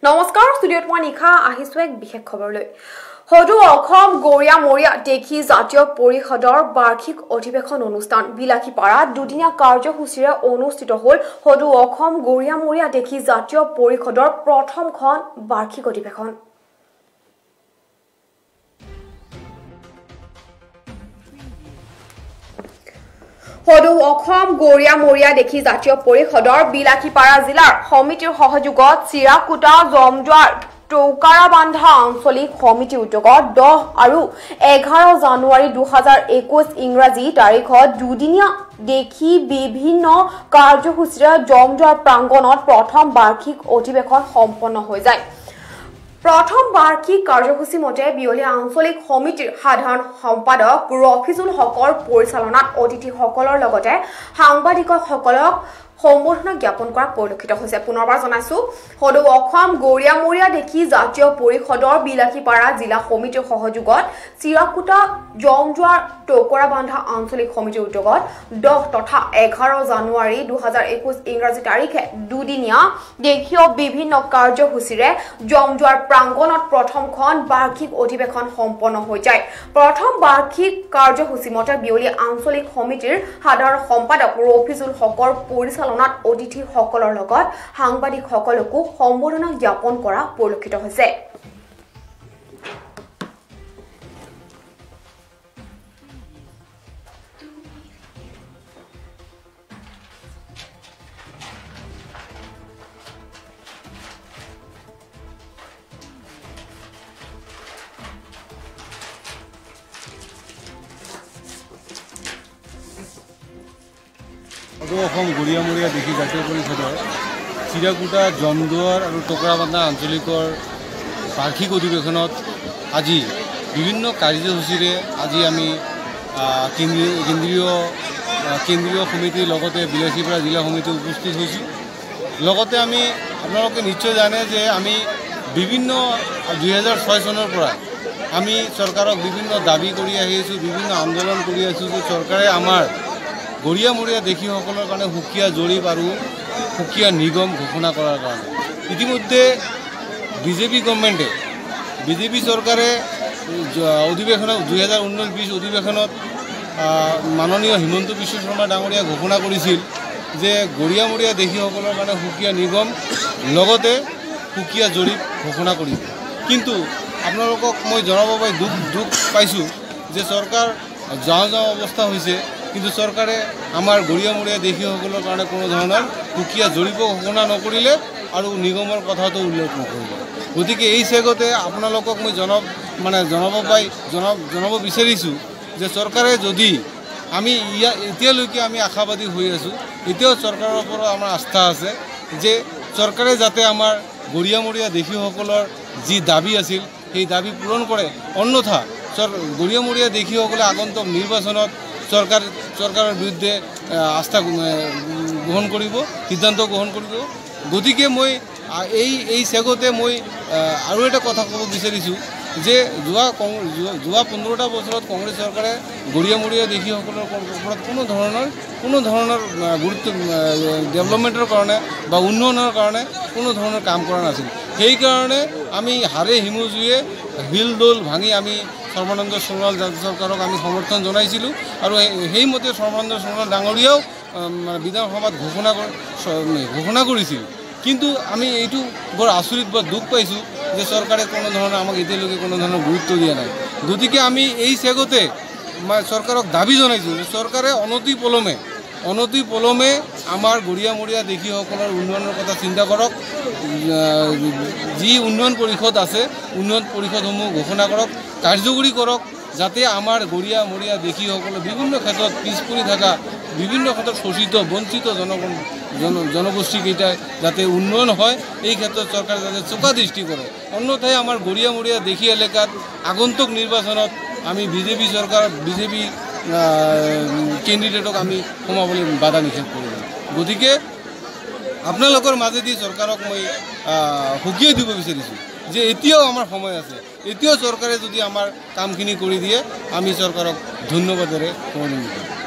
নমস্কাৰ ষ্টুডিঅ'ত মই নিশা আহিছো এক বিশেষ খবৰলৈ হদু অসম গৰিয়া মৰিয়া দেখি জাতীয় পৰিষদৰ বাৰ্ষিক অধিৱেশন অনুষ্ঠান বিলাসীপাৰাত দুদিনীয়া কাৰ্যসূচীৰে অনুষ্ঠিত হ'ল হদু অসম গৰিয়া মৰিয়া দেখি জাতীয় পৰিষদৰ প্ৰথমখন বাৰ্ষিক অধিৱেশন হদু অসম গৰিয়া মৰিয়া দেখি জাতীয় পৰিষদৰ বিলাসীপাৰা জিলাৰ সমিতিৰ সহযোগত চিৰাকুটা জমজুৱাৰ টৌকাৰাবান্ধা আঞ্চলিক সমিতি উদ্যোগত 10 আৰু 11 জানুৱাৰী 2021 ইংৰাজী তাৰিখত দুদিনীয়া দেখি বিভিন্ন কাৰ্যসূচীৰে জমজুৱাৰ প্ৰাংগণত প্ৰথম বাৰ্ষিক অধিৱেশন সম্পন্ন হৈ যায় প্ৰথম বাৰ্ষিক কাৰ্যসূচী মতে বিয়লি আঞ্চলিক সমিতিৰ সাধাৰণ সম্পাদক ৰফিজুল হকৰ পৰিচালনাত অতিথিসকলৰ লগতে সাংবাদিকসকলক সম্বোধনা জ্ঞাপন কৰা পৰিলক্ষিত হৈছে পুনৰবাৰ জনাইছো হদু অসম গৰিয়া মৰিয়া দেখি জাতীয় পৰিষদৰ বিলাসীপাৰা জিলা সমিতিৰ সহযোগত চিৰাকুটা জমজুৱাৰ টৌকাৰাবান্ধা আঞ্চলিক সমিতিৰ উদ্যোগত 10 তথা 11 জানুৱাৰী 2021 ইংৰাজী তাৰিখে দুদিনীয়া দেশীয় বিভিন্ন কাৰ্যসূচীৰে জমজুৱাৰ প্ৰাংগণত প্ৰথমখন বাৰ্ষিক অধিৱেশন সম্পন্ন হৈ যায় প্ৰথম বাৰ্ষিক কাৰ্যসূচী মতে বিয়লি আঞ্চলিক সমিতিৰ সাধাৰণ সম্পাদক ৰফিজুল হকৰ পৰিচালনাত অতিথিসকলৰ লগত সাংবাদিকসকলকো সম্বোধনা জ্ঞাপন কৰা পৰিলক্ষিত হৈছে হদু অসম গৰিয়া মৰিয়া দেখি জাতীয় পৰিষদৰ চিৰাকুটা জমজুৱাৰ আৰু টৌকাৰাবান্ধা আঞ্চলিকৰ বাৰ্ষিক অধিৱেশনত আজি বিভিন্ন কাৰ্যসূচীৰে আজি আমি কেন্দ্ৰীয় সমিতিৰ লগতে বিলাসীপাৰা জিলা সমিতি উপস্থিত হৈছোঁ লগতে আমি আপোনালোকে নিশ্চয় জানে যে আমি বিভিন্ন 2006 চনৰ পৰা আমি চৰকাৰক বিভিন্ন দাবী কৰি আহি আছোঁ বিভিন্ন আন্দোলন কৰি আছোঁ যে চৰকাৰে আমাৰ গৰিয়া মৰিয়া দেখীসকলৰ কাৰণে সুকীয়া জৰীপ আৰু সুকীয়া নিগম ঘোষণা কৰাৰ কাৰণে ইতিমধ্যে বিজেপি গভৰ্ণমেণ্টে বিজেপি চৰকাৰে অধিৱেশনত 2019-20 অধিৱেশনত মাননীয় হিমন্ত বিশ্ব শৰ্মা ডাঙৰীয়া ঘোষণা কৰিছিল যে গৰিয়া মৰিয়া দেখীসকলৰ কাৰণে সুকীয়া নিগম লগতে সুকীয়া জৰীপ ঘোষণা কৰিব কিন্তু আপোনালোকক মই জনাব পাই দুখ পাইছোঁ যে চৰকাৰ যাওঁ অৱস্থা হৈছে কিন্তু চৰকাৰে আমাৰ গৰিয়া মৰিয়া দেখীসকলৰ কাৰণে কোনো ধৰণৰ সুকীয়া জৰীপ ঘোষণা নকৰিলে আৰু নিগমৰ কথাটো উল্লেখ নকৰিলে গতিকে এই চেগতে আপোনালোকক মই জনাব বিচাৰিছোঁ যে চৰকাৰে যদি আমি এতিয়ালৈকে আমি আশাবাদী হৈ আছোঁ এতিয়াও চৰকাৰৰ ওপৰত আমাৰ আস্থা আছে যে চৰকাৰে যাতে আমাৰ গৰিয়া মৰিয়া দেখীসকলৰ যি দাবী আছিল সেই দাবী পূৰণ কৰে অন্যথা গৰিয়া মৰিয়া দেখীসকলে আগন্তুক নিৰ্বাচনত চৰকাৰৰ বিৰুদ্ধে আস্থা গ্ৰহণ কৰিব সিদ্ধান্ত গ্ৰহণ কৰিব গতিকে মই এই চেগতে মই আৰু এটা কথা ক'ব বিচাৰিছোঁ যে যোৱা 15টা বছৰত কংগ্ৰেছ চৰকাৰে গৰিয়া মৰিয়া দেখীসকলৰ ওপৰত কোনো ধৰণৰ গুৰুত্ব ডেভেলপমেণ্টৰ কাৰণে বা উন্নয়নৰ কাৰণে কোনো ধৰণৰ কাম কৰা নাছিল সেইকাৰণে আমি হাড়ে হিমজুৱে হিল দোল ভাঙি আমি সৰ্বানন্দ সোণোৱাল চৰকাৰক আমি সমৰ্থন জনাইছিলোঁ আৰু সেইমতে সৰ্বানন্দ সোণোৱাল ডাঙৰীয়াও বিধানসভাত ঘোষণা কৰিছিল কিন্তু আমি এইটো বৰ আচৰিত বা দুখ পাইছোঁ যে চৰকাৰে কোনো ধৰণৰ আমাক এতিয়ালৈকে কোনো ধৰণৰ গুৰুত্ব দিয়া নাই গতিকে আমি এই চেগতে চৰকাৰক দাবী জনাইছোঁ যে চৰকাৰে অনতি পলমে আমাৰ গৰিয়া মৰিয়া দেখীসকলৰ উন্নয়নৰ কথা চিন্তা কৰক যি উন্নয়ন পৰিষদ আছে উন্নয়ন পৰিষদসমূহ ঘোষণা কৰক কাৰ্যকৰী কৰক যাতে আমাৰ গৰিয়া মৰিয়া দেখীসকলে বিভিন্ন ক্ষেত্ৰত পিছ পৰি থকা বিভিন্ন ক্ষেত্ৰত শোষিত বঞ্চিত জনগোষ্ঠীকেইটাই যাতে উন্নয়ন হয় এই ক্ষেত্ৰত চৰকাৰে যাতে চোকা দৃষ্টি কৰে অন্যথাই আমাৰ গৰিয়া মৰিয়া দেখী এলেকাত আগন্তুক নিৰ্বাচনত আমি বিজেপি কেণ্ডিডেটক আমি সোমাবলৈ বাধা নিষেধ কৰিম গতিকে আপোনালোকৰ মাজেদি চৰকাৰক মই সকীয়াই দিব বিচাৰিছোঁ যে এতিয়াও আমাৰ সময় আছে এতিয়াও চৰকাৰে যদি আমাৰ কামখিনি কৰি দিয়ে আমি চৰকাৰক ধন্যবাদেৰে সোঁৱৰণি দিম